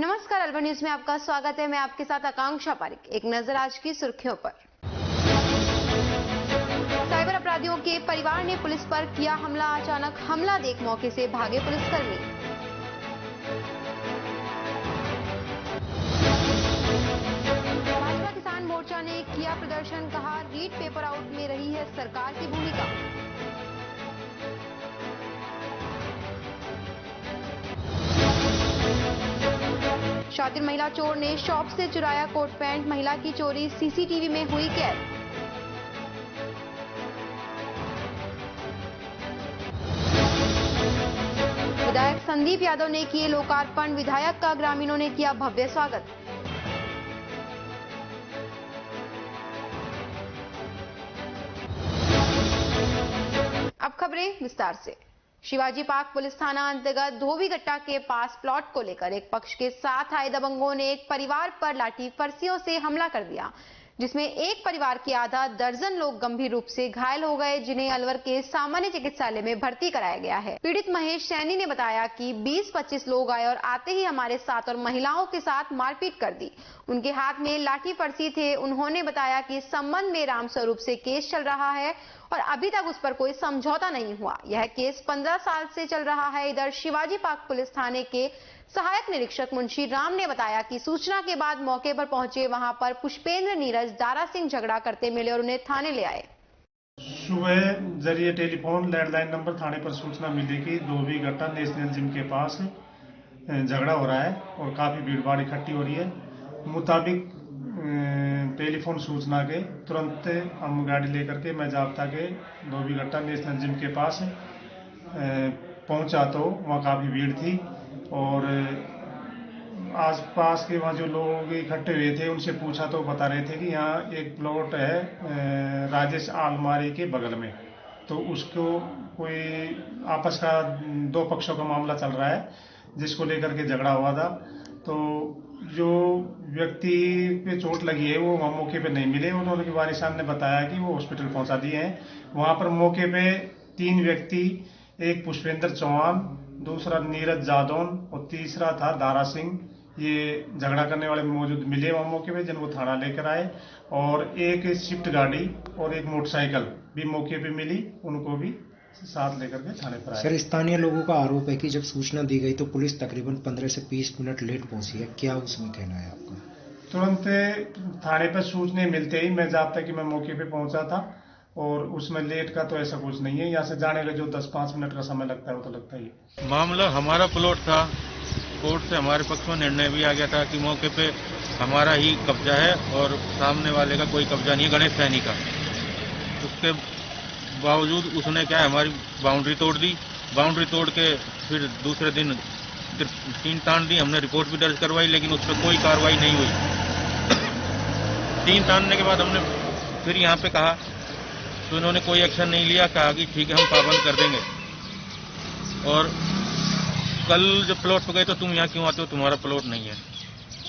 नमस्कार, अलवर न्यूज में आपका स्वागत है। मैं आपके साथ आकांक्षा पारिक। एक नजर आज की सुर्खियों पर। साइबर अपराधियों के परिवार ने पुलिस पर किया हमला। अचानक हमला देख मौके से भागे पुलिसकर्मी। भाजपा किसान मोर्चा ने किया प्रदर्शन, कहा रीट पेपर आउट में रही है सरकार की भूमिका। शातिर महिला चोर ने शॉप से चुराया कोट पैंट। महिला की चोरी सीसीटीवी में हुई कैद। विधायक संदीप यादव ने किए लोकार्पण। विधायक का ग्रामीणों ने किया भव्य स्वागत। अब खबरें विस्तार से। शिवाजी पार्क पुलिस थाना अंतर्गत धोबीगट्टा के पास प्लॉट को लेकर एक पक्ष के साथ आए दबंगों ने एक परिवार पर लाठी फरसियों से हमला कर दिया, जिसमें एक परिवार के आधा दर्जन लोग गंभीर रूप से घायल हो गए, जिन्हें अलवर के सामान्य चिकित्सालय में भर्ती कराया गया है। पीड़ित महेश सैनी ने बताया कि 20-25 लोग आए और आते ही हमारे साथ और महिलाओं के साथ मारपीट कर दी। उनके हाथ में लाठी फरसी थे। उन्होंने बताया कि इस संबंध में रामस्वरूप से केस चल रहा है और अभी तक उस पर कोई समझौता नहीं हुआ। यह केस 15 साल से चल रहा है। इधर शिवाजी पार्क पुलिस थाने के सहायक निरीक्षक मुंशी राम ने बताया कि सूचना के बाद मौके पर पहुंचे। वहां पर पुष्पेंद्र, नीरज, दारा सिंह झगड़ा करते मिले और उन्हें थाने ले आए। सुबह जरिए टेलीफोन लैंडलाइन नंबर थाने पर सूचना मिली कि धोबीगट्टा नेशनल जिम के पास झगड़ा हो रहा है और काफी भीड़ भाड़ इकट्ठी हो रही है। मुताबिक टेलीफोन सूचना के तुरंत हम गाड़ी लेकर के मैं जाब्ता के धोबीगट्टा नेशनल जिम के पास पहुंचा तो वहाँ काफ़ी भीड़ थी और आसपास के वहाँ जो लोग इकट्ठे हुए थे उनसे पूछा तो बता रहे थे कि यहाँ एक प्लॉट है राजेश आलमारी के बगल में, तो उसको कोई आपस का दो पक्षों का मामला चल रहा है जिसको लेकर के झगड़ा हुआ था। तो जो व्यक्ति पे चोट लगी है वो वहाँ मौके पे नहीं मिले। उन्होंने वारिसान ने बताया कि वो हॉस्पिटल पहुंचा दिए हैं। वहाँ पर मौके पे 3 व्यक्ति, एक पुष्पेंद्र चौहान, दूसरा नीरज जादौन और तीसरा था दारा सिंह, ये झगड़ा करने वाले मौजूद मिले वहाँ मौके पे, जिनको थाना लेकर आए और एक स्विफ्ट गाड़ी और एक मोटरसाइकिल भी मौके पे मिली, उनको भी साथ लेकर के थाने पर आए। सर, स्थानीय लोगों का आरोप है कि जब सूचना दी गई तो पुलिस तकरीबन 15 से 20 मिनट लेट पहुंची है, क्या उसमें कहना है आपका? तुरंत थाने पर सूचना मिलते ही मैं जाब्ता कि मैं मौके पे पहुंचा था और उसमें लेट का तो ऐसा कुछ नहीं है। यहाँ से जाने का जो 10-5 मिनट का समय लगता है वो तो लगता ही है। मामला हमारा प्लॉट था, कोर्ट से हमारे पक्ष में निर्णय भी आ गया था कि मौके पे हमारा ही कब्जा है और सामने वाले का कोई कब्जा नहीं है, गणेश सैनी का। उसके बावजूद उसने क्या है हमारी बाउंड्री तोड़ दी। बाउंड्री तोड़ के फिर दूसरे दिन 3 तान दी। हमने रिपोर्ट भी दर्ज करवाई लेकिन उस पर कोई कार्रवाई नहीं हुई। 3 तानने के बाद हमने फिर यहाँ पे कहा तो इन्होंने कोई एक्शन नहीं लिया। कहा कि ठीक है हम पाबंद कर देंगे। और कल जब प्लॉट पर गए तो तुम यहाँ क्यों आते हो, तुम्हारा प्लॉट नहीं है,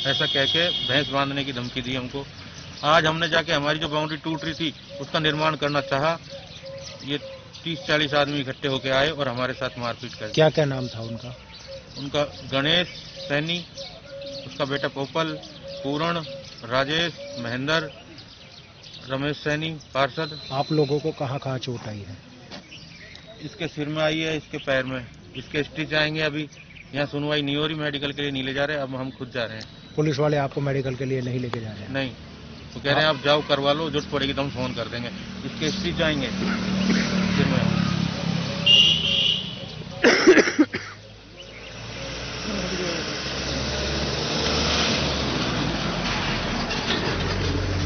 ऐसा कह के भैंस बांधने की धमकी दी हमको। आज हमने जाके हमारी जो बाउंड्री टूट रही थी उसका निर्माण करना चाहा। ये 30-40 आदमी इकट्ठे होके आए और हमारे साथ मारपीट कर। क्या क्या नाम था उनका? उनका गणेश सैनी, उसका बेटा पोपल, पूर्ण, राजेश, महेंद्र, रमेश सैनी पार्षद। आप लोगों को कहाँ कहाँ चोट आई है? इसके सिर में आई है, इसके पैर में, इसके स्टिच आएंगे। अभी यहाँ सुनवाई नहीं हो रही, मेडिकल के लिए नहीं ले जा रहे, अब हम खुद जा रहे हैं। पुलिस वाले आपको मेडिकल के लिए नहीं लेके जा रहे हैं? नहीं, तो कह रहे हैं आप जाओ करवा लो, जरूरत पड़ेगी तो हम फोन कर देंगे। इसके स्टिच आएंगे सिर में।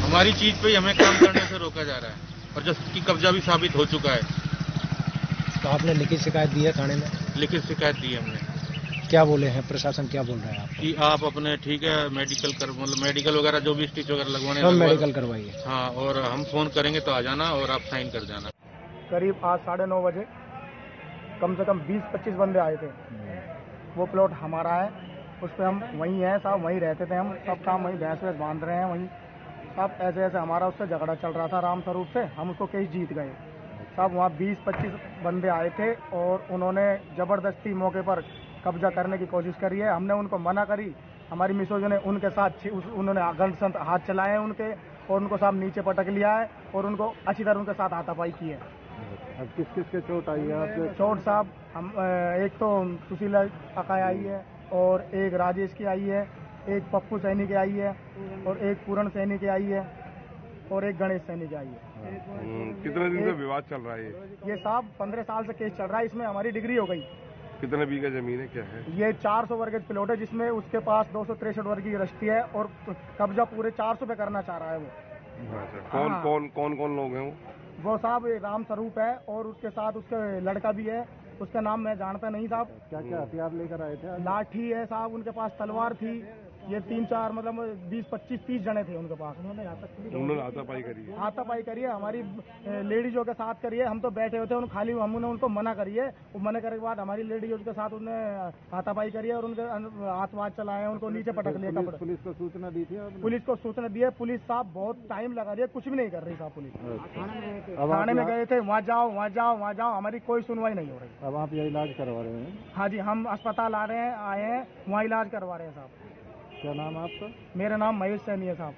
हमारी चीज पे ही हमें काम करने से रोका जा रहा है और जिसकी कब्जा भी साबित हो चुका है। तो आपने लिखित शिकायत दी है थाने में? लिखित शिकायत दी है हमने। क्या बोले हैं प्रशासन, क्या बोल रहा है आपको? कि आप अपने ठीक है मेडिकल कर, मतलब मेडिकल वगैरह जो भी स्टिच वगैरह लगवाने सब मेडिकल करवाइए। हाँ, और हम फोन करेंगे तो आ जाना और आप साइन कर जाना। करीब आज 9:30 बजे कम से कम 20-25 बंदे आए थे। वो प्लॉट हमारा है, उस पर हम वहीं हैं साहब, वहीं रहते थे हम, सब काम वहीं भैंस वैंस बांध रहे हैं वहीं साहब। ऐसे ऐसे हमारा उससे झगड़ा चल रहा था रामस्वरूप से, हम उसको केस जीत गए साहब। वहाँ 20-25 बंदे आए थे और उन्होंने ज़बरदस्ती मौके पर कब्जा करने की कोशिश करी है। हमने उनको मना करी हमारी मिसों ने उनके साथ उन्होंने गंद हाथ चलाए हैं उनके, और उनको साहब नीचे पटक लिया है और उनको अच्छी तरह उनके साथ हाथापाई की है। अब किस किस के चोट आई है आपके? चोट साहब हम एक तो सुशीला अकाई आई है और एक राजेश की आई है, एक पप्पू सैनी की आई है और एक पूरण सैनी की आई है और एक गणेश सैनी की आई है। कितने दिन से विवाद चल रहा है ये साहब 15 साल से केस चल रहा है, इसमें हमारी डिग्री हो गई। कितने बीघा जमीन है, क्या है? ये 400 वर्ग प्लॉट है, जिसमें उसके पास 263 वर्ग की रजिस्ट्री है और कब्जा पूरे 400 पे करना चाह रहा है वो। अच्छा, कौन लोग हैं वो साहब राम स्वरूप है और उसके साथ उसका लड़का भी है, उसका नाम मैं जानता नहीं साहब। क्या क्या हथियार लेकर आए थे? लाठी है साहब, उनके पास तलवार थी, ये 3-4 मतलब 20-25-30 जने थे उनके पास। उन्होंने हाथापाई करी है? हाथापाई करी है, हमारी लेडीजों के साथ करिए। हम तो बैठे होते हैं, खाली हमने उनको मना करिए, वो मना करने के बाद हमारी लेडीजों के साथ उन्होंने हाथापाई करी है और उनके हाथ वाथ चलाए हैं, उनको नीचे पटक लिया। पुलिस को सूचना दी थी? पुलिस को सूचना दी है, पुलिस साहब बहुत टाइम लगा रही है, कुछ भी नहीं कर रही साहब। पुलिस थाने में गए थे, वहाँ जाओ, हमारी कोई सुनवाई नहीं हो रही। अब आप ये इलाज करवा रहे हैं? हाँ जी, हम अस्पताल आए हैं, वहाँ इलाज करवा रहे हैं साहब। क्या नाम है आपका? मेरा नाम महेश सैनी है साहब।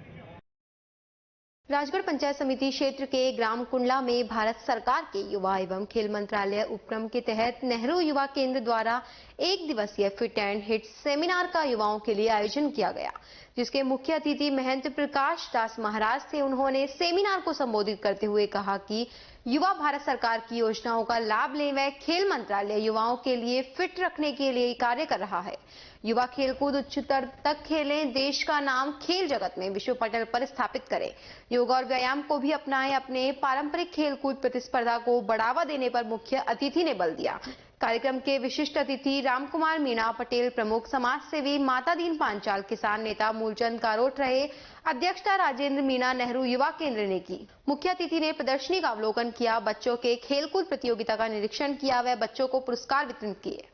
राजगढ़ पंचायत समिति क्षेत्र के ग्राम कुंडला में भारत सरकार के युवा एवं खेल मंत्रालय उपक्रम के तहत नेहरू युवा केंद्र द्वारा 1 दिवसीय फिट एंड हिट सेमिनार का युवाओं के लिए आयोजन किया गया, जिसके मुख्य अतिथि महंत प्रकाश दास महाराज थे। उन्होंने सेमिनार को संबोधित करते हुए कहा कि युवा भारत सरकार की योजनाओं का लाभ लें व खेल मंत्रालय युवाओं के लिए फिट रखने के लिए कार्य कर रहा है। युवा खेलकूद उच्च स्तर तक खेलें, देश का नाम खेल जगत में विश्व पटल पर स्थापित करें। योग और व्यायाम को भी अपनाएं। अपने पारंपरिक खेलकूद प्रतिस्पर्धा को बढ़ावा देने पर मुख्य अतिथि ने बल दिया। कार्यक्रम के विशिष्ट अतिथि रामकुमार मीणा पटेल प्रमुख समाज सेवी माता दीन पांचाल किसान नेता मूलचंद कारोट रहे। अध्यक्षता राजेंद्र मीणा नेहरू युवा केंद्र ने की। मुख्य अतिथि ने प्रदर्शनी का अवलोकन किया, बच्चों के खेलकूद प्रतियोगिता का निरीक्षण किया व बच्चों को पुरस्कार वितरित किए।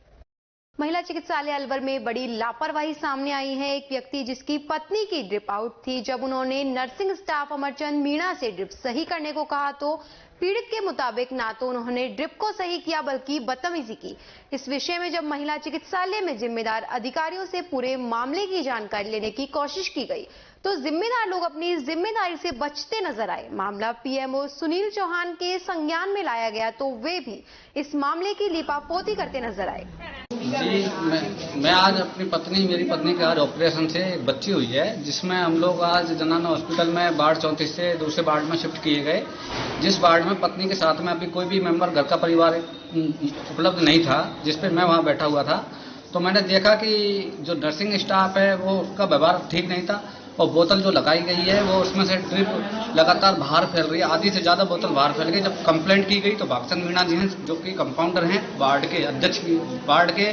महिला चिकित्सालय अलवर में बड़ी लापरवाही सामने आई है। एक व्यक्ति जिसकी पत्नी की ड्रिप आउट थी, जब उन्होंने नर्सिंग स्टाफ अमरचंद मीणा से ड्रिप सही करने को कहा तो पीड़ित के मुताबिक ना तो उन्होंने ड्रिप को सही किया बल्कि बदतमीजी की। इस विषय में जब महिला चिकित्सालय में जिम्मेदार अधिकारियों से पूरे मामले की जानकारी लेने की कोशिश की गई तो जिम्मेदार लोग अपनी जिम्मेदारी से बचते नजर आए। मामला पीएमओ सुनील चौहान के संज्ञान में लाया गया तो वे भी इस मामले की लीपापोती करते नजर आए। जी, मैं आज अपनी पत्नी, मेरी पत्नी के आज ऑपरेशन से एक बच्ची हुई है, जिसमें हम लोग आज जनाना हॉस्पिटल में वार्ड 34 से दूसरे वार्ड में शिफ्ट किए गए। जिस वार्ड में पत्नी के साथ में अभी कोई भी मेंबर घर का परिवार उपलब्ध नहीं था, जिस पर मैं वहाँ बैठा हुआ था, तो मैंने देखा कि जो नर्सिंग स्टाफ है वो उसका व्यवहार ठीक नहीं था और बोतल जो लगाई गई है वो उसमें से ड्रिप लगातार बाहर फैल रही है, आधी से ज्यादा बोतल बाहर फैल गई। जब कंप्लेंट की गई तो भागचंद मीणा जी हैं, जो कि कंपाउंडर हैं, वार्ड के अध्यक्ष, वार्ड के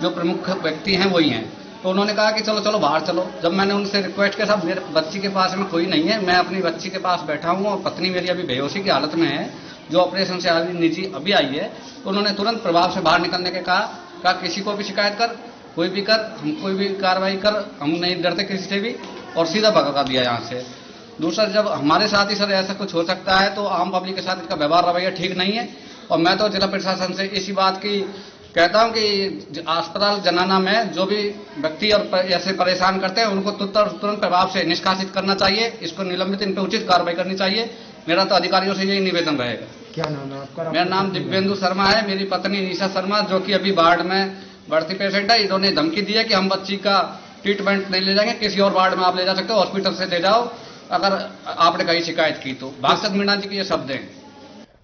जो प्रमुख व्यक्ति हैं वही हैं, तो उन्होंने कहा कि चलो चलो बाहर चलो। जब मैंने उनसे रिक्वेस्ट किया, साहब मेरे बच्ची के पास में कोई नहीं है, मैं अपनी बच्ची के पास बैठा हूँ और पत्नी मेरी अभी बेहोशी की हालत में है, जो ऑपरेशन से अभी आई है, तो उन्होंने तुरंत प्रभाव से बाहर निकलने के कहा किसी को भी शिकायत कर, कोई भी कर, हम कोई भी कार्रवाई कर, हम नहीं डरते किसी से भी, और सीधा भगा दिया यहाँ से। दूसरा, जब हमारे साथ ही सर ऐसा कुछ हो सकता है तो आम पब्लिक के साथ इसका व्यवहार रवैया ठीक नहीं है। और मैं तो जिला प्रशासन से इसी बात की कहता हूं कि अस्पताल जनाना में जो भी व्यक्ति और ऐसे परेशान करते हैं उनको तुरंत प्रभाव से निष्कासित करना चाहिए, इसको निलंबित, इन पर उचित कार्रवाई करनी चाहिए। मेरा तो अधिकारियों से यही निवेदन रहेगा। क्या नाम है आपका? मेरा नाम दिव्येंदु शर्मा है, मेरी पत्नी निशा शर्मा, जो कि अभी वार्ड में भर्ती पेशेंट है। इन्होंने धमकी दी है कि हम बच्ची का ट्रीटमेंट नहीं ले जाएंगे, किसी और वार्ड में आप ले जा सकते हो, हॉस्पिटल से ले जाओ अगर आपने कहीं शिकायत की तो। भागचंद मीणा जी के ये शब्द हैं।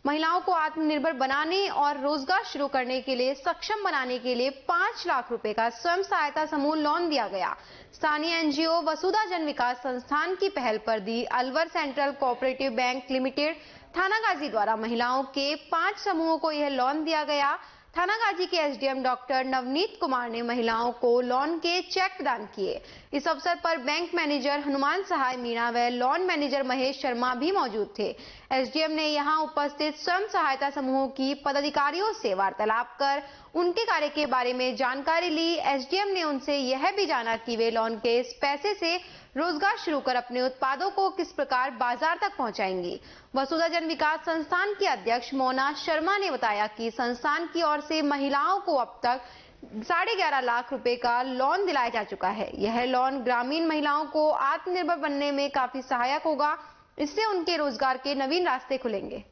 महिलाओं को आत्मनिर्भर बनाने और रोजगार शुरू करने के लिए सक्षम बनाने के लिए 5 लाख रुपए का स्वयं सहायता समूह लोन दिया गया। स्थानीय एनजीओ वसुधा जन विकास संस्थान की पहल पर the Alwar central cooperative bank limited Thanagazi द्वारा महिलाओं के 5 समूहों को यह लोन दिया गया। थानागाजी के एसडीएम डॉक्टर नवनीत कुमार ने महिलाओं को लोन के चेक प्रदान किए। इस अवसर पर बैंक मैनेजर हनुमान सहाय मीणा व लोन मैनेजर महेश शर्मा भी मौजूद थे। एसडीएम ने यहां उपस्थित स्वयं सहायता समूहों की पदाधिकारियों से वार्तालाप कर उनके कार्य के बारे में जानकारी ली। एसडीएम ने उनसे यह भी जाना कि वे लोन के इस पैसे से रोजगार शुरू कर अपने उत्पादों को किस प्रकार बाजार तक पहुंचाएंगी। वसुधा जन विकास संस्थान की अध्यक्ष मोना शर्मा ने बताया कि संस्थान की ओर से महिलाओं को अब तक 11.5 लाख रुपए का लोन दिलाया जा चुका है। यह लोन ग्रामीण महिलाओं को आत्मनिर्भर बनने में काफी सहायक होगा। इससे उनके रोजगार के नवीन रास्ते खुलेंगे।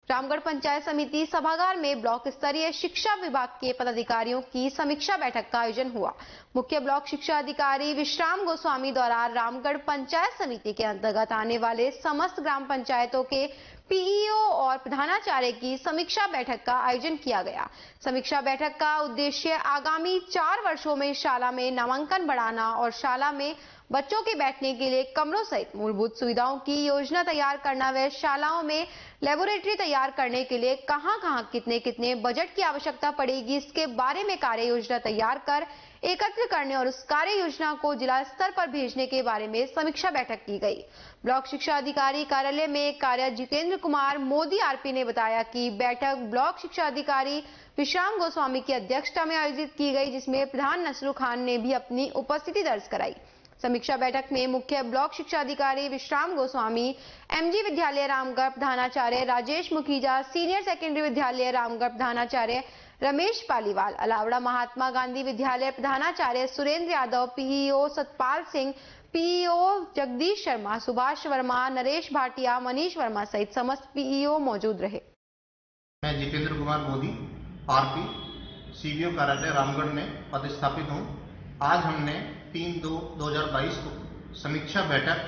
रामगढ़ पंचायत समिति सभागार में ब्लॉक स्तरीय शिक्षा विभाग के पदाधिकारियों की समीक्षा बैठक का आयोजन हुआ। मुख्य ब्लॉक शिक्षा अधिकारी विश्राम गोस्वामी द्वारा रामगढ़ पंचायत समिति के अंतर्गत आने वाले समस्त ग्राम पंचायतों के पीईओ और प्रधानाचार्य की समीक्षा बैठक का आयोजन किया गया। समीक्षा बैठक का उद्देश्य आगामी 4 वर्षों में शाला में नामांकन बढ़ाना और शाला में बच्चों के बैठने के लिए कमरों सहित मूलभूत सुविधाओं की योजना तैयार करना व शालाओं में लेबोरेटरी तैयार करने के लिए कहां-कहां कितने बजट की आवश्यकता पड़ेगी, इसके बारे में कार्य योजना तैयार कर एकत्र करने और उस कार्य योजना को जिला स्तर पर भेजने के बारे में समीक्षा बैठक की गई। ब्लॉक शिक्षा अधिकारी कार्यालय में कार्य जितेंद्र कुमार मोदी आरपी ने बताया कि बैठक ब्लॉक शिक्षा अधिकारी विश्राम गोस्वामी की अध्यक्षता में आयोजित की गई, जिसमें प्रधान नसरू खान ने भी अपनी उपस्थिति दर्ज कराई। समीक्षा बैठक में मुख्य ब्लॉक शिक्षा अधिकारी विश्राम गोस्वामी, एमजी विद्यालय रामगढ़ प्रधानाचार्य राजेश मुखीजा, सीनियर सेकेंडरी विद्यालय रामगढ़ प्रधानाचार्य रमेश पालीवाल, अलावड़ा महात्मा गांधी विद्यालय प्रधानाचार्य सुरेंद्र यादव, पीईओ सतपाल सिंह, पीईओ जगदीश शर्मा, सुभाष वर्मा, नरेश भाटिया, मनीष वर्मा सहित समस्त पीईओ मौजूद रहे। मैं जितेंद्र कुमार मोदी आरपी सीबीओ कार्यालय रामगढ़ में पदस्थापित हूँ। आज हमने 3/2/2022 को समीक्षा बैठक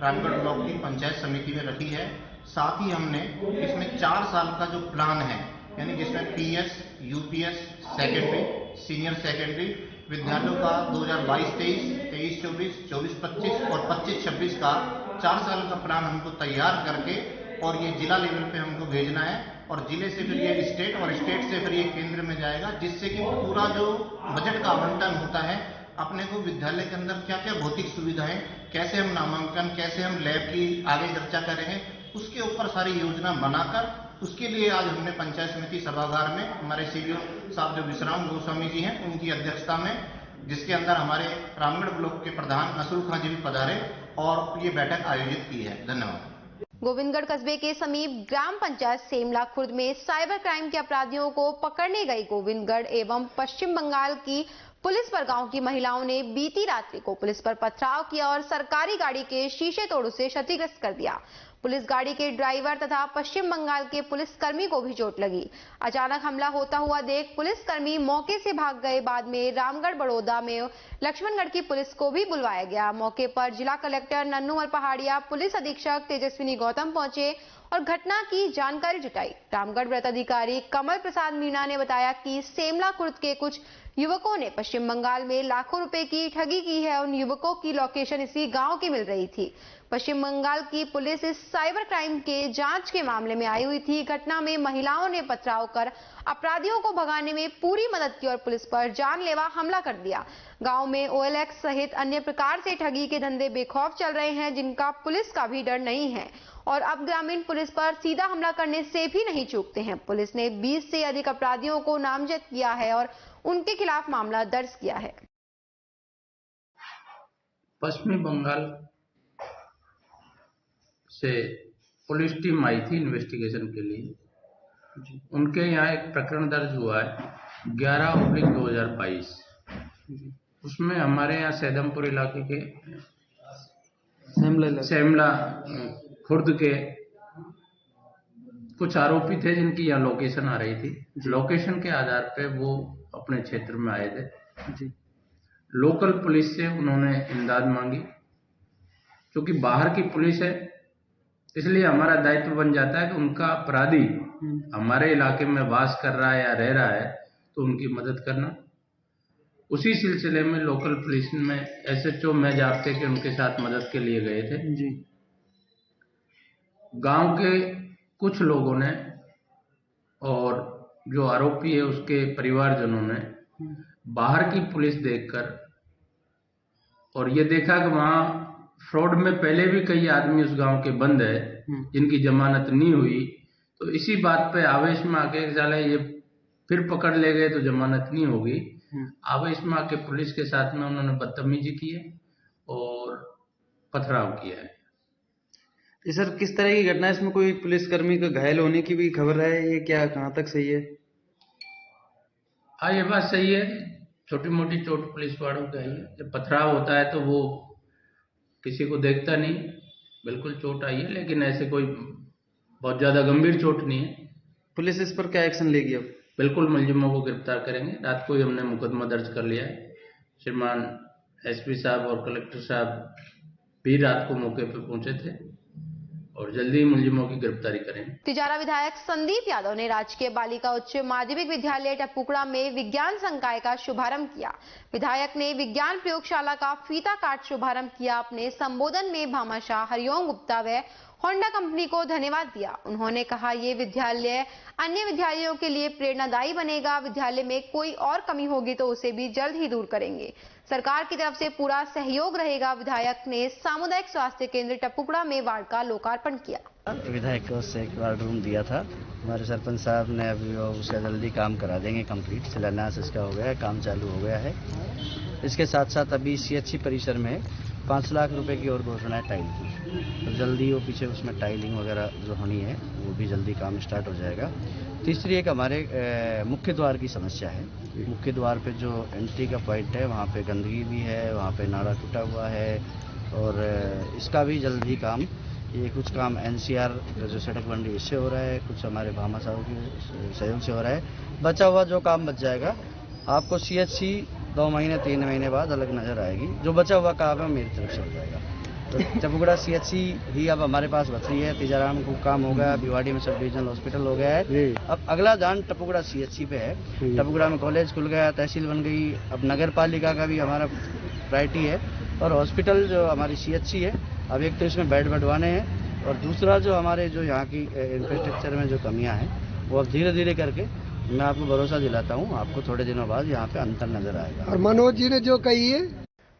रामगढ़ ब्लॉक की पंचायत समिति में रखी है। साथ ही हमने इसमें 4 साल का जो प्लान है, यानी जिसमें PS, UPS, secondary, senior secondary विद्यालयों का 2022-23, 23-24, 24-25 और 25-26 का 4 साल का प्लान हमको तैयार करके और ये जिला लेवल पे हमको भेजना है और जिले से फिर ये स्टेट और स्टेट से फिर ये केंद्र में जाएगा, जिससे कि पूरा जो बजट का आवंटन होता है अपने को विद्यालय के अंदर क्या क्या भौतिक सुविधाएं, कैसे हम नामांकन, कैसे हम लैब की आगे चर्चा करेंगे, उसके ऊपर सारी योजना बनाकर उसके लिए आज हमने पंचायत समिति सभागार में हमारे सीबीओ साहब जो विश्राम गोस्वामी जी हैं उनकी अध्यक्षता में, जिसके अंदर हमारे रामगढ़ ब्लॉक के प्रधान नसरू खान जी भी पधारे और ये बैठक आयोजित की है। धन्यवाद। गोविंदगढ़ कस्बे के समीप ग्राम पंचायत सेमला खुर्द में साइबर क्राइम के अपराधियों को पकड़ने गई गोविंदगढ़ एवं पश्चिम बंगाल की पुलिस पर गांव की महिलाओं ने बीती रात्रि को पुलिस पर पथराव किया और सरकारी गाड़ी के शीशे तोड़ उसे क्षतिग्रस्त कर दिया। पुलिस गाड़ी के ड्राइवर तथा पश्चिम बंगाल के पुलिसकर्मी को भी चोट लगी। अचानक हमला होता हुआ देख पुलिसकर्मी मौके से भाग गए। बाद में रामगढ़ बड़ौदा में लक्ष्मणगढ़ की पुलिस को भी बुलवाया गया। मौके पर जिला कलेक्टर नन्नूमल पहाड़िया, पुलिस अधीक्षक तेजस्विनी गौतम पहुंचे और घटना की जानकारी जुटाई। रामगढ़ वृत्त अधिकारी कमल प्रसाद मीणा ने बताया कि सेमला खुर्द के कुछ युवकों ने पश्चिम बंगाल में लाखों रुपए की ठगी की है। उन युवकों की लोकेशन इसी गांव की मिल रही थी। पश्चिम बंगाल की पुलिस इस साइबर क्राइम के जांच के मामले में आई हुई थी। घटना में महिलाओं ने पथराव कर अपराधियों को भगाने में पूरी मदद की और पुलिस पर जानलेवा हमला कर दिया। गांव में OLX सहित अन्य प्रकार से ठगी के धंधे बेखौफ चल रहे हैं, जिनका पुलिस का भी डर नहीं है और अब ग्रामीण पुलिस पर सीधा हमला करने से भी नहीं चूकते हैं। पुलिस ने 20 से अधिक अपराधियों को नामजद किया है और उनके खिलाफ मामला दर्ज किया है। पश्चिमी बंगाल से पुलिस टीम आई थी इन्वेस्टिगेशन के लिए। उनके यहाँ एक प्रकरण दर्ज हुआ है 11/2022। उसमें हमारे यहाँ सैदमपुर इलाके के सेमला खुर्द के कुछ आरोपी थे जिनकी यहाँ लोकेशन आ रही थी। लोकेशन के आधार पे वो अपने क्षेत्र में आए थे। लोकल पुलिस से उन्होंने इमदाद मांगी। क्योंकि बाहर की पुलिस है, इसलिए हमारा दायित्व बन जाता है कि उनका अपराधी हमारे इलाके में वास कर रहा है या रह रहा है तो उनकी मदद करना। उसी सिलसिले में लोकल पुलिस में SHO में जाप्ते के उनके साथ मदद के लिए गए थे। गांव के कुछ लोगों ने और जो आरोपी है उसके परिवारजनों ने बाहर की पुलिस देखकर और ये देखा कि वहां फ्रॉड में पहले भी कई आदमी उस गांव के बंद है जिनकी जमानत नहीं हुई, तो इसी बात पे आवेश में आके चले ये फिर पकड़ ले गए तो जमानत नहीं होगी। आवेश में आके पुलिस के साथ में उन्होंने बदतमीजी की है और पथराव किया है। जी सर, किस तरह की घटना है? इसमें कोई पुलिसकर्मी का घायल होने की भी खबर है, ये क्या कहाँ तक सही है? हाँ, ये बात सही है। छोटी मोटी चोट पुलिस वालों को आई है। जब पथराव होता है तो वो किसी को देखता नहीं, बिल्कुल चोट आई है, लेकिन ऐसे कोई बहुत ज्यादा गंभीर चोट नहीं है। पुलिस इस पर क्या एक्शन लेगी अब? बिल्कुल मुलजिमों को गिरफ्तार करेंगे। रात को ही हमने मुकदमा दर्ज कर लिया है। श्रीमान एसपी साहब और कलेक्टर साहब भी रात को मौके पर पहुंचे थे और जल्दी ही मुलजिमों की गिरफ्तारी करेंगे। तिजारा विधायक संदीप यादव ने राजकीय बालिका उच्च माध्यमिक विद्यालय टपुकड़ा में विज्ञान संकाय का शुभारंभ किया। विधायक ने विज्ञान प्रयोगशाला का फीता काट शुभारंभ किया। अपने संबोधन में भामाशाह, हरिओम गुप्ता व होंडा कंपनी को धन्यवाद दिया। उन्होंने कहा, ये विद्यालय अन्य विद्यालयों के लिए प्रेरणादायी बनेगा। विद्यालय में कोई और कमी होगी तो उसे भी जल्द ही दूर करेंगे। सरकार की तरफ से पूरा सहयोग रहेगा। विधायक ने सामुदायिक स्वास्थ्य केंद्र टपुकड़ा में वार्ड का लोकार्पण किया। विधायक को उससे एक वार्ड रूम दिया था, हमारे सरपंच साहब ने अभी उसका जल्दी काम करा देंगे कंप्लीट। शिलान्यास इसका हो गया है, काम चालू हो गया है। इसके साथ साथ अभी CHC परिसर में 5 लाख रुपए की और घोषणा है टाइल की, तो जल्दी वो पीछे उसमें टाइलिंग वगैरह जो होनी है वो भी जल्दी काम स्टार्ट हो जाएगा। तीसरी एक हमारे मुख्य द्वार की समस्या है। मुख्य द्वार पे जो एंट्री का पॉइंट है वहाँ पे गंदगी भी है, वहाँ पे नाला टूटा हुआ है और इसका भी जल्द ही काम, ये कुछ काम NCR जो सड़क बन इससे हो रहा है, कुछ हमारे भामा साहब के सहयोग से हो रहा है। बचा हुआ जो काम बच जाएगा आपको CHC 2 महीने 3 महीने बाद अलग नजर आएगी। जो बचा हुआ काम है मेरी तरफ से हो जाएगा। तो टपुकड़ा CHC ही अब हमारे पास बच रही है। तिजाराम को काम हो गया, भिवाड़ी में सब डिविजनल हॉस्पिटल हो गया है। अब अगला ध्यान टपुकड़ा CHC पे है। टपुकड़ा में कॉलेज खुल गया, तहसील बन गई। अब नगर पालिका का भी हमारा प्रायोरिटी है और हॉस्पिटल जो हमारी CHC है, अब एक तो इसमें बेड बढ़वाने हैं और दूसरा जो हमारे जो यहाँ की इंफ्रास्ट्रक्चर में जो कमियाँ हैं वो अब धीरे धीरे करके मैं आपको भरोसा दिलाता हूँ, आपको थोड़े दिनों बाद यहाँ पे अंतर नजर आएगा। और मनोज जी ने जो कही है,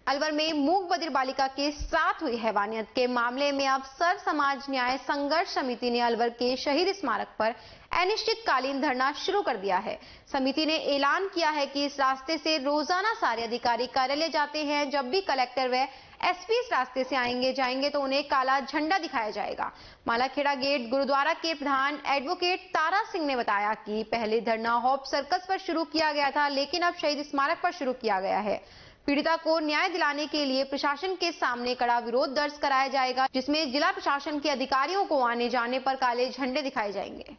अलवर में मूक बधिर बालिका के साथ हुई हैवानियत के मामले में अब सर्व समाज न्याय संघर्ष समिति ने अलवर के शहीद स्मारक पर अनिश्चितकालीन धरना शुरू कर दिया है। समिति ने ऐलान किया है कि इस रास्ते से रोजाना सारे अधिकारी कार्यालय जाते हैं। जब भी कलेक्टर व SP इस रास्ते से आएंगे जाएंगे तो उन्हें काला झंडा दिखाया जाएगा। मालाखेड़ा गेट गुरुद्वारा के प्रधान एडवोकेट तारा सिंह ने बताया कि पहले धरना हॉप सर्कस पर शुरू किया गया था, लेकिन अब शहीद स्मारक पर शुरू किया गया है। पीड़िता को न्याय दिलाने के लिए प्रशासन के सामने कड़ा विरोध दर्ज कराया जाएगा, जिसमें जिला प्रशासन के अधिकारियों को आने जाने पर काले झंडे दिखाए जाएंगे।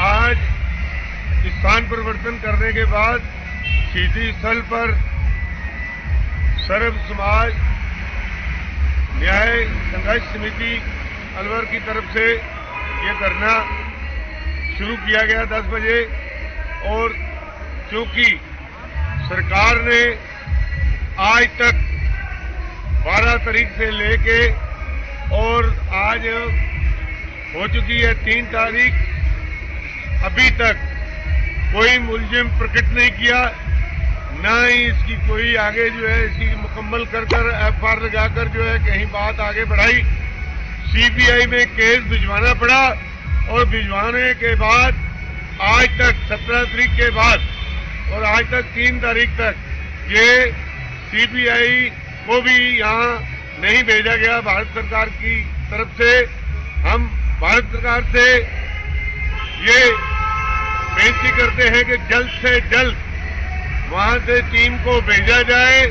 आज स्थान परिवर्तन करने के बाद स्थिति स्थल पर सर्व समाज न्याय संघर्ष समिति अलवर की तरफ से ये धरना शुरू किया गया 10 बजे और क्योंकि सरकार ने आज तक 12 तारीख से लेके और आज हो चुकी है 3 तारीख, अभी तक कोई मुलजिम प्रकट नहीं किया, ना ही इसकी कोई आगे जो है इसकी मुकम्मल कर FR लगाकर जो है कहीं बात आगे बढ़ाई। CBI में केस भिजवाना पड़ा और भिजवाने के बाद आज तक 17 तारीख के बाद और आज तक 3 तारीख तक ये CBI को भी यहाँ नहीं भेजा गया भारत सरकार की तरफ से। हम भारत सरकार से ये बेनती करते हैं कि जल्द से जल्द वहां से टीम को भेजा जाए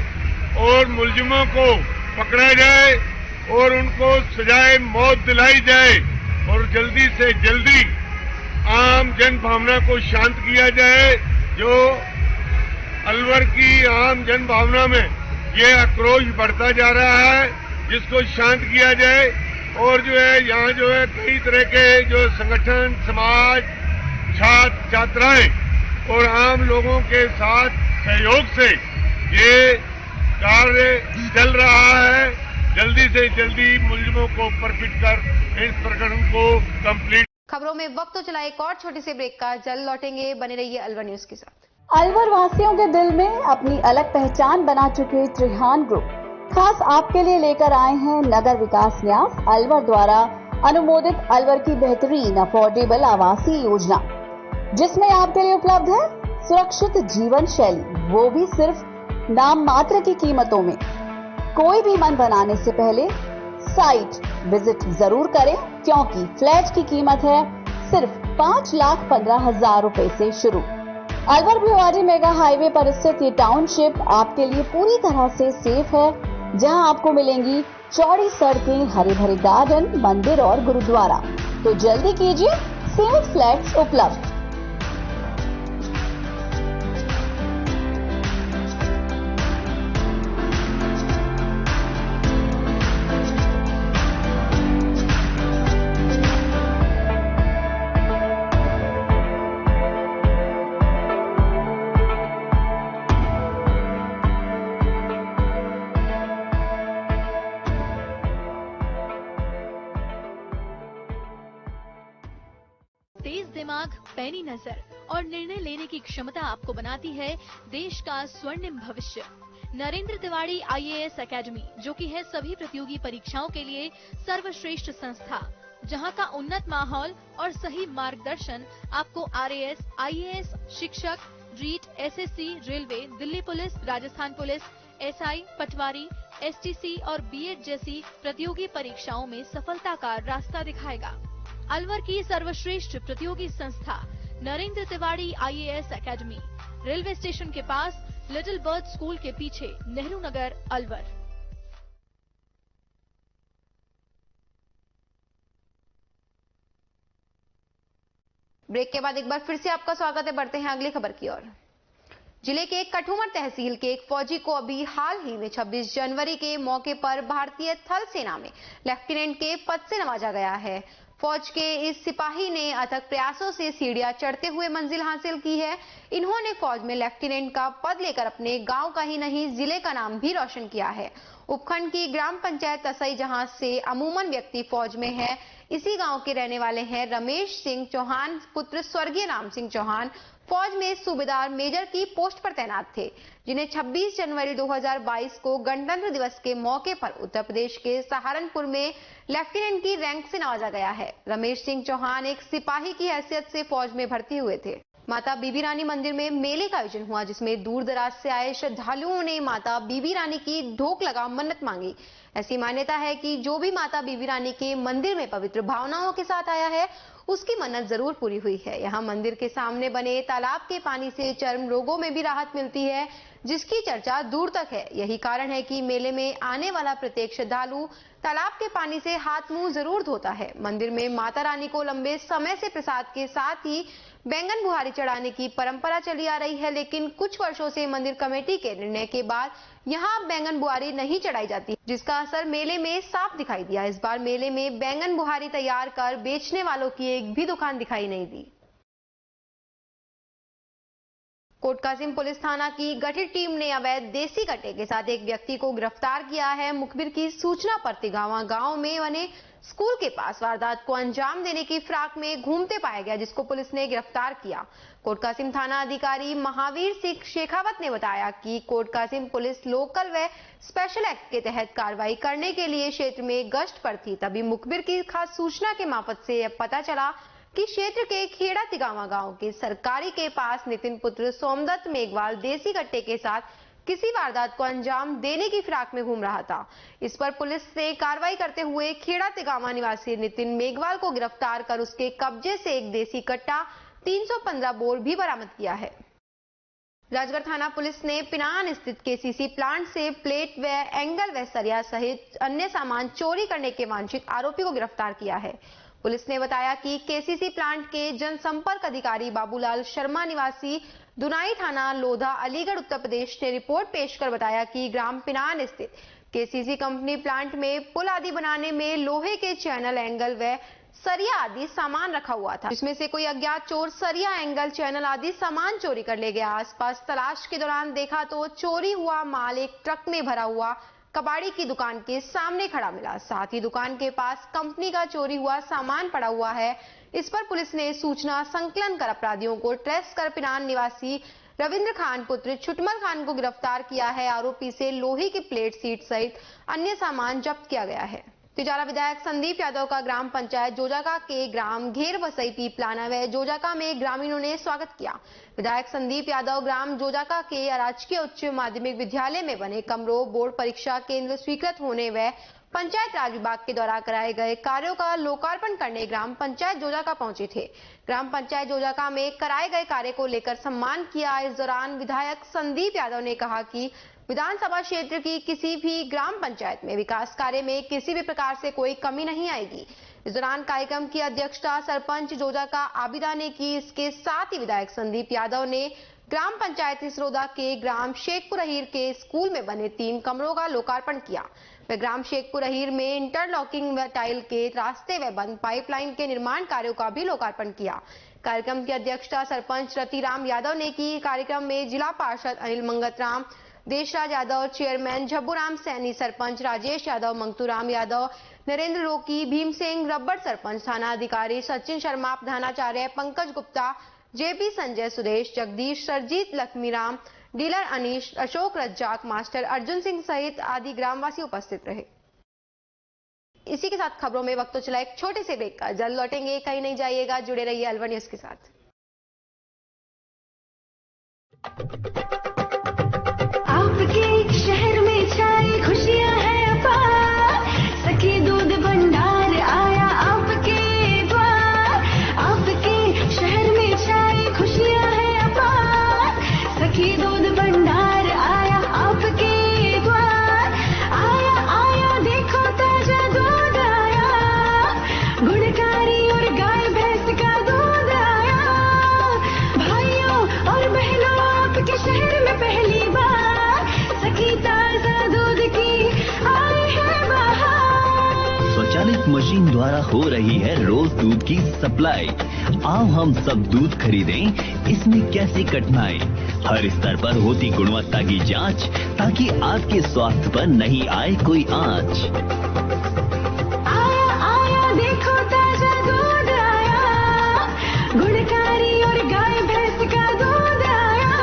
और मुलजिमों को पकड़ा जाए और उनको सजाए मौत दिलाई जाए और जल्दी से जल्दी आम जन भावना को शांत किया जाए। जो अलवर की आम जन भावना में ये आक्रोश बढ़ता जा रहा है, जिसको शांत किया जाए और जो है यहाँ जो है कई तरह के जो संगठन, समाज, छात्र छात्राएं और आम लोगों के साथ सहयोग से ये कार्य चल रहा है। जल्दी से जल्दी मुलजिमों को परफिट कर इस प्रकरण को कंप्लीट। खबरों में वक्त तो चला एक और छोटे से ब्रेक का, जल्द लौटेंगे, बने रहिए अलवर न्यूज के साथ। अलवर वासियों के दिल में अपनी अलग पहचान बना चुके त्रिहान ग्रुप खास आपके लिए लेकर आए हैं नगर विकास न्यास अलवर द्वारा अनुमोदित अलवर की बेहतरीन अफोर्डेबल आवासीय योजना, जिसमें आपके लिए उपलब्ध है सुरक्षित जीवन शैली, वो भी सिर्फ नाम मात्र की कीमतों में। कोई भी मन बनाने से पहले साइट विजिट जरूर करें, क्योंकि फ्लैट की कीमत है सिर्फ 5,15,000 रुपए से शुरू। अलवर भिवाड़ी मेगा हाईवे पर स्थित ये टाउनशिप आपके लिए पूरी तरह से सेफ है, जहां आपको मिलेंगी चौड़ी सड़कें, हरे भरे गार्डन, मंदिर और गुरुद्वारा। तो जल्दी कीजिए, सीमित फ्लैट्स उपलब्ध। तेज दिमाग, पैनी नजर और निर्णय लेने की क्षमता आपको बनाती है देश का स्वर्णिम भविष्य। नरेंद्र तिवारी IAS एकेडमी, जो कि है सभी प्रतियोगी परीक्षाओं के लिए सर्वश्रेष्ठ संस्था, जहां का उन्नत माहौल और सही मार्गदर्शन आपको RAS, IAS, शिक्षक, REET, SSC, railway, Delhi police, Rajasthan police, SI, पटवारी, STC और B.Ed जैसी प्रतियोगी परीक्षाओं में सफलता का रास्ता दिखाएगा। अलवर की सर्वश्रेष्ठ प्रतियोगी संस्था Narendra Tiwari IAS academy, railway station के पास, लिटिल बर्ड स्कूल के पीछे, नेहरू नगर, अलवर। ब्रेक के बाद एक बार फिर से आपका स्वागत है। बढ़ते हैं अगली खबर की ओर। जिले के कठुमर तहसील के एक फौजी को अभी हाल ही में 26 जनवरी के मौके पर भारतीय थल सेना में लेफ्टिनेंट के पद से नवाजा गया है। फौज के इस सिपाही ने अथक प्रयासों से सीढ़ियां चढ़ते हुए मंजिल हासिल की है। इन्होंने फौज में लेफ्टिनेंट का पद लेकर अपने गांव का ही नहीं, जिले का नाम भी रोशन किया है। उपखंड की ग्राम पंचायत तसई, जहां से अमूमन व्यक्ति फौज में है, इसी गांव के रहने वाले हैं रमेश सिंह चौहान, पुत्र स्वर्गीय राम सिंह चौहान। फौज में सूबेदार मेजर की पोस्ट पर तैनात थे, जिन्हें 26 जनवरी 2022 को गणतंत्र दिवस के मौके पर उत्तर प्रदेश के सहारनपुर में लेफ्टिनेंट की रैंक से नवाजा गया है। रमेश सिंह चौहान एक सिपाही की हैसियत से फौज में भर्ती हुए थे। माता बीबी रानी मंदिर में मेले का आयोजन हुआ, जिसमें दूर दराज से आए श्रद्धालुओं ने माता बीबी रानी की ढोक लगा मन्नत मांगी। ऐसी मान्यता है कि जो भी माता बीबी रानी के मंदिर में पवित्र भावनाओं के साथ आया है, उसकी मन्नत जरूर पूरी हुई है। यहाँ मंदिर के सामने बने तालाब के पानी से चर्म रोगों में भी राहत मिलती है, जिसकी चर्चा दूर तक है। यही कारण है कि मेले में आने वाला प्रत्येक श्रद्धालु तालाब के पानी से हाथ मुंह जरूर धोता है। मंदिर में माता रानी को लंबे समय से प्रसाद के साथ ही बैंगन बुहारी चढ़ाने की परंपरा चली आ रही है, लेकिन कुछ वर्षों से मंदिर कमेटी के निर्णय के बाद यहाँ बैंगन बुहारी नहीं चढ़ाई जाती, जिसका असर मेले में साफ दिखाई दिया। इस बार मेले में बैंगन बुहारी तैयार कर बेचने वालों की एक भी दुकान दिखाई नहीं दी। कोटकासिम पुलिस थाना की गठित टीम ने अवैध देसी कट्टे के साथ एक व्यक्ति को गिरफ्तार किया है। मुखबिर की सूचना पर तिगावा गांव में बने स्कूल के पास वारदात को अंजाम देने की फिराक में घूमते पाया गया, जिसको पुलिस ने गिरफ्तार किया। कोटकासिम थाना अधिकारी महावीर सिंह शेखावत ने बताया कि कोटकासिम पुलिस लोकल व स्पेशल एक्ट के तहत कार्रवाई करने के लिए क्षेत्र में गश्त पर थी। तभी मुखबिर की खास सूचना के मार्फत से यह पता चला कि क्षेत्र के खेड़ा तिगावा गांव के सरकारी के पास नितिन पुत्र सोमदत्त मेघवाल देसी कट्टे के साथ किसी वारदात को अंजाम देने की फिराक में घूम रहा था। इस पर पुलिस ने कार्रवाई करते हुए खेड़ा तिगावा निवासी नितिन मेघवाल को गिरफ्तार कर उसके कब्जे से एक देसी कट्टा 315 बोर भी बरामद किया है। राजगढ़ थाना पुलिस ने पिनान स्थित KCC प्लांट से प्लेट व एंगल व सरिया सहित अन्य सामान चोरी करने के वांछित आरोपी को गिरफ्तार किया है। पुलिस ने बताया कि KCC प्लांट के जनसंपर्क अधिकारी बाबूलाल शर्मा निवासी दुनाई थाना लोधा अलीगढ़ उत्तर प्रदेश ने रिपोर्ट पेश कर बताया कि ग्राम पिनान स्थित KCC कंपनी प्लांट में पुल आदि बनाने में लोहे के चैनल, एंगल व सरिया आदि सामान रखा हुआ था, जिसमें से कोई अज्ञात चोर सरिया, एंगल, चैनल आदि सामान चोरी कर ले गया। आसपास तलाश के दौरान देखा तो चोरी हुआ माल एक ट्रक में भरा हुआ कबाड़ी की दुकान के सामने खड़ा मिला। साथ ही दुकान के पास कंपनी का चोरी हुआ सामान पड़ा हुआ है। इस पर पुलिस ने सूचना संकलन कर अपराधियों को ट्रेस कर पिनान निवासी रविंद्र खान पुत्र छुटमल खान को गिरफ्तार किया है। आरोपी से लोहे की प्लेट, सीट सहित अन्य सामान जब्त किया गया है। तिजारा विधायक संदीप यादव का ग्राम पंचायत जोजाका के ग्राम घेर बसई पीपलाना व जोजाका में ग्रामीणों ने स्वागत किया। विधायक संदीप यादव ग्राम जोजाका के राजकीय उच्च माध्यमिक विद्यालय में बने कमरों, बोर्ड परीक्षा केंद्र स्वीकृत होने व पंचायत राज विभाग के द्वारा कराए गए कार्यों का लोकार्पण करने ग्राम पंचायत जोजाका पहुंचे थे। ग्राम पंचायत जोजाका में कराए गए कार्य को लेकर सम्मान किया। इस दौरान विधायक संदीप यादव ने कहा कि विधानसभा क्षेत्र की किसी भी ग्राम पंचायत में विकास कार्य में किसी भी प्रकार से कोई कमी नहीं आएगी। इस दौरान कार्यक्रम की अध्यक्षता सरपंच जोजाका आबिदा ने की। इसके साथ ही विधायक संदीप यादव ने ग्राम पंचायत इसरोदा के ग्राम शेखपुर अहीर के स्कूल में बने 3 कमरों का लोकार्पण किया। वे ग्राम शेखपुर अहीर में इंटरलॉकिंग व टाइल के रास्ते व बंद पाइपलाइन के निर्माण कार्यों का भी लोकार्पण किया। कार्यक्रम की अध्यक्षता सरपंच रतिराम यादव ने की। कार्यक्रम में जिला पार्षद अनिल मंगतराम, देशराज यादव, चेयरमैन झब्बूराम सैनी, सरपंच राजेश यादव, मंगतूराम यादव, नरेंद्र रोकी, भीम सिंह, रब्बड़ सरपंच, थाना अधिकारी सचिन शर्मा, प्रधानाचार्य Pankaj Gupta, JP Sanjay, Suresh, Jagdish, Sarjeet, Laxmiram, dealer Anish, Ashok Razzak, master Arjun Singh सहित आदि ग्रामवासी उपस्थित रहे। इसी के साथ खबरों में वक्त तो चला एक छोटे से ब्रेक का। जल्द लौटेंगे, कहीं नहीं जाइएगा, जुड़े रहिए अलवर न्यूज के साथ। आपके शहर में छाई खुशियां हैं अपार, सखी दूध भंडार आया आपके द्वार। आपके शहर में छाई खुशियां हैं अपार, सखी दूध भंडार आया आपके द्वार। आया आया देखो ताजा दूध आया, गुणकारी और गाय भैंस का दूध आया। भाइयों और बहनों आपके शहर में पहली बार सखी ताजा दूध की आई है बहार। स्वचालित मशीन द्वारा हो रही है रोज दूध की सप्लाई। आओ हम सब दूध खरीदें, इसमें कैसी कठिनाई। हर स्तर पर होती गुणवत्ता की जांच, ताकि आपके स्वास्थ्य पर नहीं आए कोई आंच। आया आया देखो ताजा दूध आया, गुणकारी और गाय भैंस का दूध आया।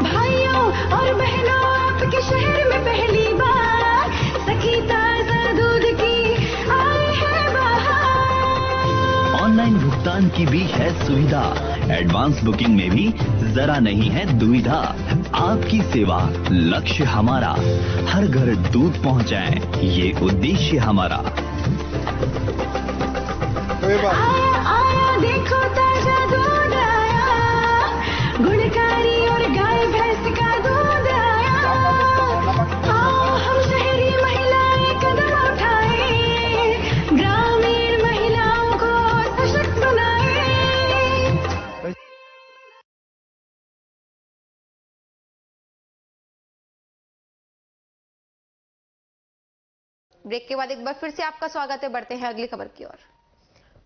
भाइयों और बहनों आपके शहर में पहली बार सखी ताजा दूध की आई है बहार। ऑनलाइन भुगतान की भी है सुविधा, एडवांस बुकिंग में भी जरा नहीं है दुविधा। आपकी सेवा लक्ष्य हमारा, हर घर दूध पहुंचाएं, ये उद्देश्य हमारा। आया आया देखो ताजा दूध आया, गुणकारी और गाय भैंस का दूध आया। आओ हम शहरी महिलाएं कदम उठाएं, ग्रामीण महिलाओं को सशक्त बनाएं। ब्रेक के बाद एक बार फिर से आपका स्वागत है। बढ़ते हैं अगली खबर की ओर।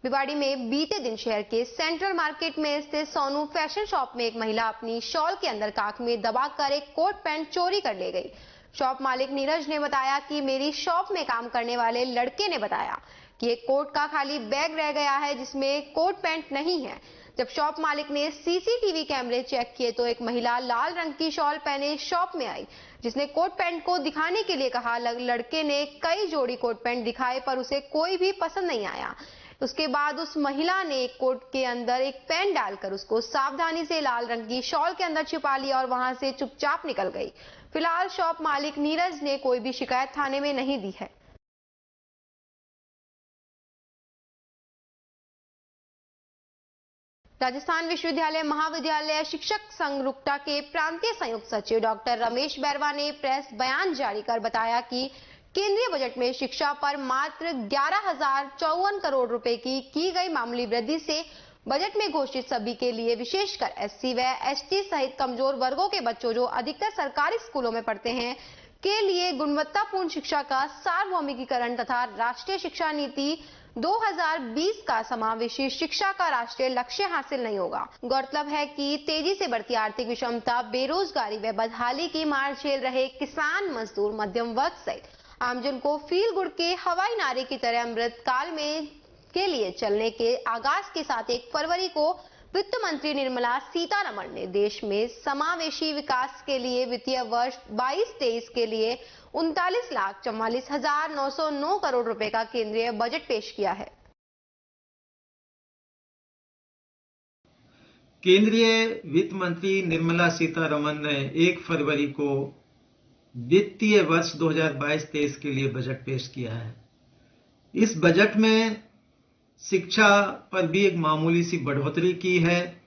भिवाड़ी में बीते दिन शहर के सेंट्रल मार्केट में स्थित सोनू फैशन शॉप में एक महिला अपनी शॉल के अंदर काख में दबाकर एक कोट पैंट चोरी कर ले गई। शॉप मालिक नीरज ने बताया कि मेरी शॉप में काम करने वाले लड़के ने बताया कि एक कोट का खाली बैग रह गया है, जिसमें कोट पैंट नहीं है। जब शॉप मालिक ने सीसीटीवी कैमरे चेक किए तो एक महिला लाल रंग की शॉल पहने शॉप में आई, जिसने कोट पैंट को दिखाने के लिए कहा। लड़के ने कई जोड़ी कोट पैंट दिखाए पर उसे कोई भी पसंद नहीं आया। उसके बाद उस महिला ने एक कोट के अंदर एक पैंट डालकर उसको सावधानी से लाल रंग की शॉल के अंदर छिपा लिया और वहां से चुपचाप निकल गई। फिलहाल शॉप मालिक नीरज ने कोई भी शिकायत थाने में नहीं दी है। राजस्थान विश्वविद्यालय महाविद्यालय शिक्षक संघ रुकटा के प्रांतीय संयुक्त सचिव डॉक्टर रमेश बैरवा ने प्रेस बयान जारी कर बताया कि केंद्रीय बजट में शिक्षा पर मात्र 11,054 करोड़ रुपए की गई मामूली वृद्धि से बजट में घोषित सभी के लिए, विशेषकर एससी व एसटी सहित कमजोर वर्गों के बच्चों जो अधिकतर सरकारी स्कूलों में पढ़ते हैं के लिए गुणवत्तापूर्ण शिक्षा का सार्वभौमिकीकरण तथा राष्ट्रीय शिक्षा नीति 2020 का समावेशी शिक्षा का राष्ट्रीय लक्ष्य हासिल नहीं होगा। गौरतलब है कि तेजी से बढ़ती आर्थिक विषमता, बेरोजगारी व बदहाली की मार झेल रहे किसान, मजदूर, मध्यम वर्ग सहित आमजन को फील गुड के हवाई नारे की तरह अमृत काल में के लिए चलने के आगाज के साथ 1 फरवरी को वित्त मंत्री निर्मला सीतारमण ने देश में समावेशी विकास के लिए वित्तीय वर्ष 22-23 के लिए 39,44,909 करोड़ रुपए का केंद्रीय बजट पेश किया है। केंद्रीय वित्त मंत्री निर्मला सीतारमण ने 1 फरवरी को वित्तीय वर्ष 2022-23 के लिए बजट पेश किया है। इस बजट में शिक्षा पर भी एक मामूली सी बढ़ोतरी की है,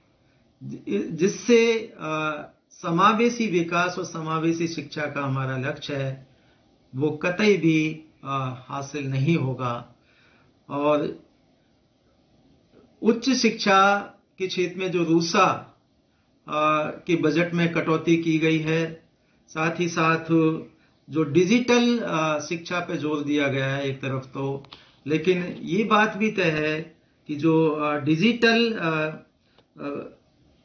जिससे समावेशी विकास और समावेशी शिक्षा का हमारा लक्ष्य है वो कतई भी हासिल नहीं होगा। और उच्च शिक्षा के क्षेत्र में जो रूसा के बजट में कटौती की गई है, साथ ही साथ जो डिजिटल शिक्षा पे जोर दिया गया है एक तरफ तो, लेकिन ये बात भी तय है कि जो डिजिटल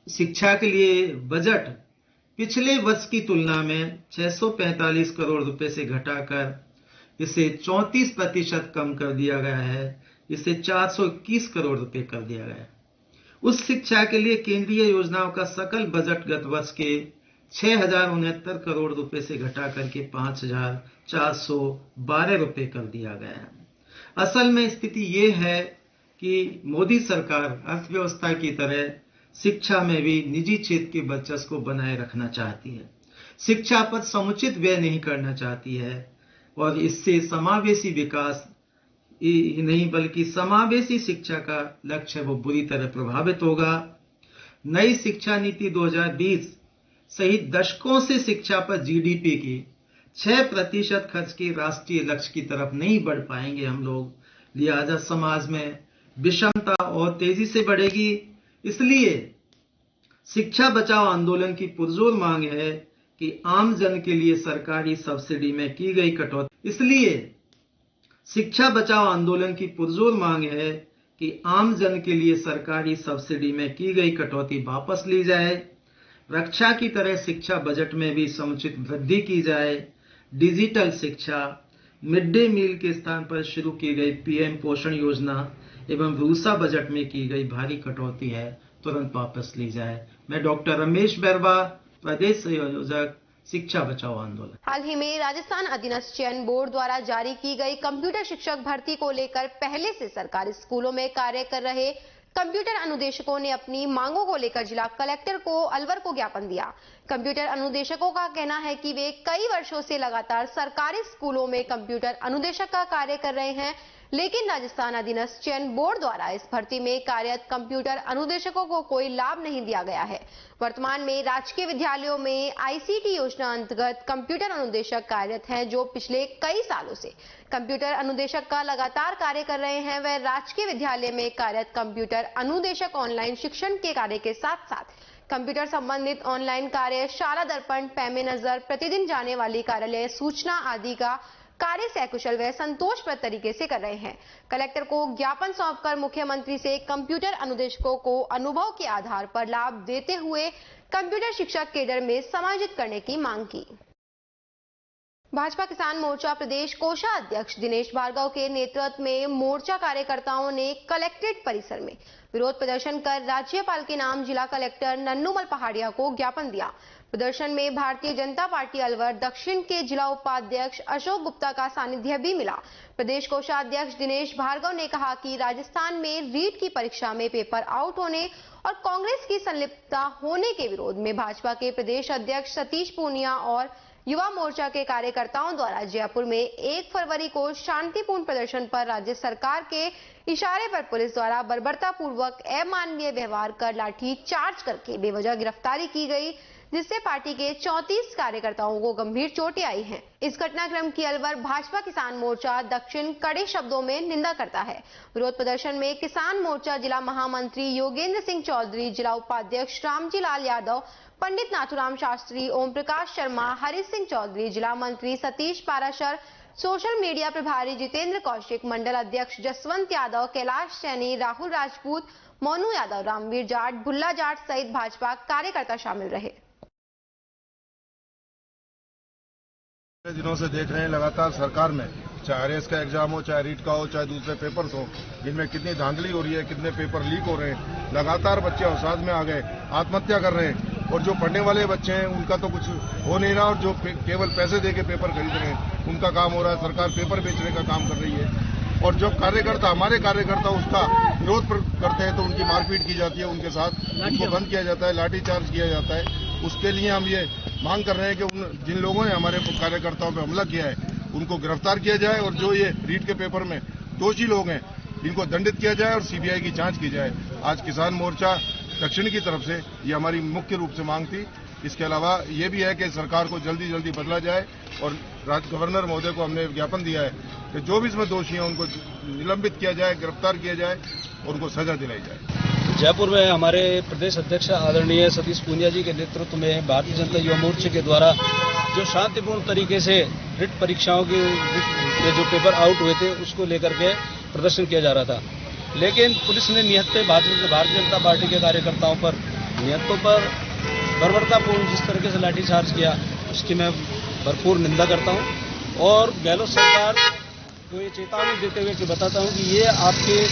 शिक्षा के लिए बजट पिछले वर्ष की तुलना में 645 करोड़ रुपए से घटाकर इसे 34% कम कर दिया गया है। इसे 421 करोड़ रुपए कर दिया गया है। उस शिक्षा के लिए केंद्रीय योजनाओं का सकल बजट गत वर्ष के 6,069 करोड़ रुपए से घटाकर के 5,412 रुपए कर दिया गया है। असल में स्थिति ये है कि मोदी सरकार अर्थव्यवस्था की तरह शिक्षा में भी निजी क्षेत्र के वर्चस्व को बनाए रखना चाहती है। शिक्षा पर समुचित व्यय नहीं करना चाहती है और इससे समावेशी विकास ही नहीं बल्कि समावेशी शिक्षा का लक्ष्य वो बुरी तरह प्रभावित होगा। नई शिक्षा नीति 2020 सहित दशकों से शिक्षा पर जीडीपी की 6% खर्च के राष्ट्रीय लक्ष्य की तरफ नहीं बढ़ पाएंगे हम लोग। लिहाजा समाज में विषमता और तेजी से बढ़ेगी। इसलिए शिक्षा बचाओ आंदोलन की पुरजोर मांग है कि आम जन के लिए सरकारी सब्सिडी में की गई कटौती शिक्षा बचाओ आंदोलन की पुरजोर मांग है कि आम जन के लिए सरकारी सब्सिडी में की गई कटौती वापस ली जाए। रक्षा की तरह शिक्षा बजट में भी समुचित वृद्धि की जाए। डिजिटल शिक्षा, मिड डे मील के स्थान पर शुरू की गई पीएम पोषण योजना एवं रूसा बजट में की गई भारी कटौती है तुरंत वापस ली जाए। मैं डॉक्टर रमेश बैरवा, प्रदेश संयोजक शिक्षा बचाओ आंदोलन। हाल ही में राजस्थान अधीनस्थ चयन बोर्ड द्वारा जारी की गई कंप्यूटर शिक्षक भर्ती को लेकर पहले से सरकारी स्कूलों में कार्य कर रहे कंप्यूटर अनुदेशकों ने अपनी मांगों को लेकर जिला कलेक्टर को अलवर को ज्ञापन दिया। कंप्यूटर अनुदेशकों का कहना है कि वे कई वर्षों से लगातार सरकारी स्कूलों में कंप्यूटर अनुदेशक का कार्य कर रहे हैं, लेकिन राजस्थान अधीनस्थ चयन बोर्ड द्वारा इस भर्ती में कार्यरत कंप्यूटर अनुदेशकों को कोई लाभ नहीं दिया गया है। वर्तमान में राजकीय विद्यालयों में आईसीटी योजना अंतर्गत कंप्यूटर अनुदेशक कार्यरत हैं, जो पिछले कई सालों से कंप्यूटर अनुदेशक का लगातार कार्य कर रहे हैं। वह राजकीय विद्यालय में कार्यरत कंप्यूटर अनुदेशक ऑनलाइन शिक्षण के कार्य के साथ साथ कंप्यूटर संबंधित ऑनलाइन कार्य, शाला दर्पण, पैमे नजर, प्रतिदिन जाने वाली कार्यालय सूचना आदि का कार्य सकुशल व संतोषप्रद तरीके से कर रहे हैं। कलेक्टर को ज्ञापन सौंपकर मुख्यमंत्री से कंप्यूटर अनुदेशकों को अनुभव के आधार पर लाभ देते हुए कंप्यूटर शिक्षक केडर में समायोजित करने की मांग की। भाजपा किसान मोर्चा प्रदेश कोषाध्यक्ष दिनेश भार्गव के नेतृत्व में मोर्चा कार्यकर्ताओं ने कलेक्ट्रेट परिसर में विरोध प्रदर्शन कर राज्यपाल के नाम जिला कलेक्टर नन्नूमल पहाड़िया को ज्ञापन दिया। प्रदर्शन में भारतीय जनता पार्टी अलवर दक्षिण के जिला उपाध्यक्ष अशोक गुप्ता का सानिध्य भी मिला। प्रदेश कोषाध्यक्ष दिनेश भार्गव ने कहा कि राजस्थान में रीट की परीक्षा में पेपर आउट होने और कांग्रेस की संलिप्तता होने के विरोध में भाजपा के प्रदेश अध्यक्ष सतीश पूनिया और युवा मोर्चा के कार्यकर्ताओं द्वारा जयपुर में 1 फरवरी को शांतिपूर्ण प्रदर्शन पर राज्य सरकार के इशारे पर पुलिस द्वारा बर्बरतापूर्वक अमानवीय व्यवहार कर लाठी चार्ज करके बेवजह गिरफ्तारी की गई, जिससे पार्टी के 34 कार्यकर्ताओं को गंभीर चोटें आई हैं। इस घटनाक्रम की अलवर भाजपा किसान मोर्चा दक्षिण कड़े शब्दों में निंदा करता है। विरोध प्रदर्शन में किसान मोर्चा जिला महामंत्री योगेंद्र सिंह चौधरी, जिला उपाध्यक्ष रामजी लाल यादव, पंडित नाथुराम शास्त्री, ओम प्रकाश शर्मा, हरि सिंह चौधरी, जिला मंत्री सतीश पाराशर, सोशल मीडिया प्रभारी जितेंद्र कौशिक, मंडल अध्यक्ष जसवंत यादव, कैलाश सैनी, राहुल राजपूत, मोनू यादव, रामवीर जाट, भुल्ला जाट सहित भाजपा कार्यकर्ता शामिल रहे। दिनों से देख रहे हैं लगातार सरकार में, चाहे आरएस का एग्जाम हो, चाहे रीट का हो, चाहे दूसरे पेपर्स हो, जिनमें कितनी धांधली हो रही है, कितने पेपर लीक हो रहे हैं। लगातार बच्चे अवसाद में आ गए, आत्महत्या कर रहे हैं, और जो पढ़ने वाले बच्चे हैं उनका तो कुछ हो नहीं रहा, और जो केवल पैसे दे के पेपर खरीद रहे हैं उनका काम हो रहा है। सरकार पेपर बेचने का काम कर रही है, और जो कार्यकर्ता, हमारे कार्यकर्ता उसका विरोध करते हैं तो उनकी मारपीट की जाती है, उनके साथ उनको बंद किया जाता है, लाठीचार्ज किया जाता है। उसके लिए हम ये मांग कर रहे हैं कि जिन लोगों ने हमारे कार्यकर्ताओं पर हमला किया है उनको गिरफ्तार किया जाए, और जो ये रीट के पेपर में दोषी लोग हैं इनको दंडित किया जाए और सीबीआई की जांच की जाए। आज किसान मोर्चा दक्षिण की तरफ से ये हमारी मुख्य रूप से मांग थी। इसके अलावा ये भी है कि सरकार को जल्दी जल्दी बदला जाए, और गवर्नर महोदय को हमने ज्ञापन दिया है कि जो भी इसमें दोषी हैं उनको निलंबित किया जाए, गिरफ्तार किया जाए, उनको सजा दिलाई जाए। जयपुर में हमारे प्रदेश अध्यक्ष आदरणीय सतीश पूनिया जी के नेतृत्व में भारतीय जनता युवा मोर्चे के द्वारा जो शांतिपूर्ण तरीके से रिट परीक्षाओं के जो पेपर आउट हुए थे उसको लेकर के प्रदर्शन किया जा रहा था, लेकिन पुलिस ने निहत्थे भारतीय जनता पार्टी के कार्यकर्ताओं पर निहत्तों पर बर्बरतापूर्ण जिस तरीके से लाठीचार्ज किया उसकी मैं भरपूर निंदा करता हूं, और गहलोत सरकार को ये चेतावनी देते हुए कि बताता हूं कि ये आपके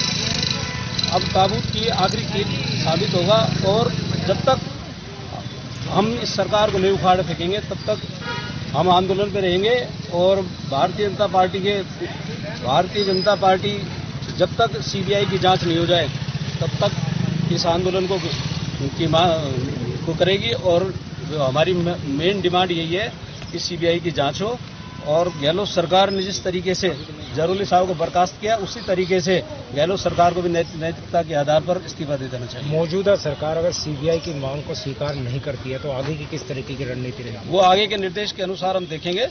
अब ताबूत की आखिरी कील साबित होगा, और जब तक हम इस सरकार को नहीं उखाड़ फेंकेंगे तब तक हम आंदोलन पे रहेंगे। और भारतीय जनता पार्टी जब तक सीबीआई की जांच नहीं हो जाए तब तक इस आंदोलन को करेगी, और हमारी मेन डिमांड यही है कि सीबीआई की जांच हो, और गहलोत सरकार ने जिस तरीके से जरूरी साहब को बर्खास्त किया उसी तरीके से गहलोत सरकार को भी नैतिकता के आधार पर इस्तीफा दे देना चाहिए। मौजूदा सरकार अगर सीबीआई की मांग को स्वीकार नहीं करती है तो आगे की किस तरीके की रणनीति रहेगी? वो आगे के निर्देश के अनुसार हम देखेंगे,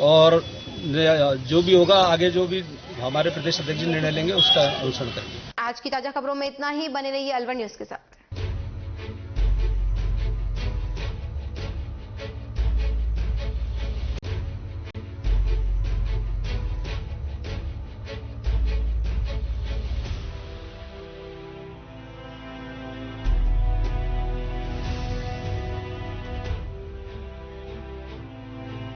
और जो भी होगा आगे जो भी हमारे प्रदेश अध्यक्ष निर्णय लेंगे उसका अनुसरण करेंगे। आज की ताजा खबरों में इतना ही, बने रहिए अलवर न्यूज के साथ।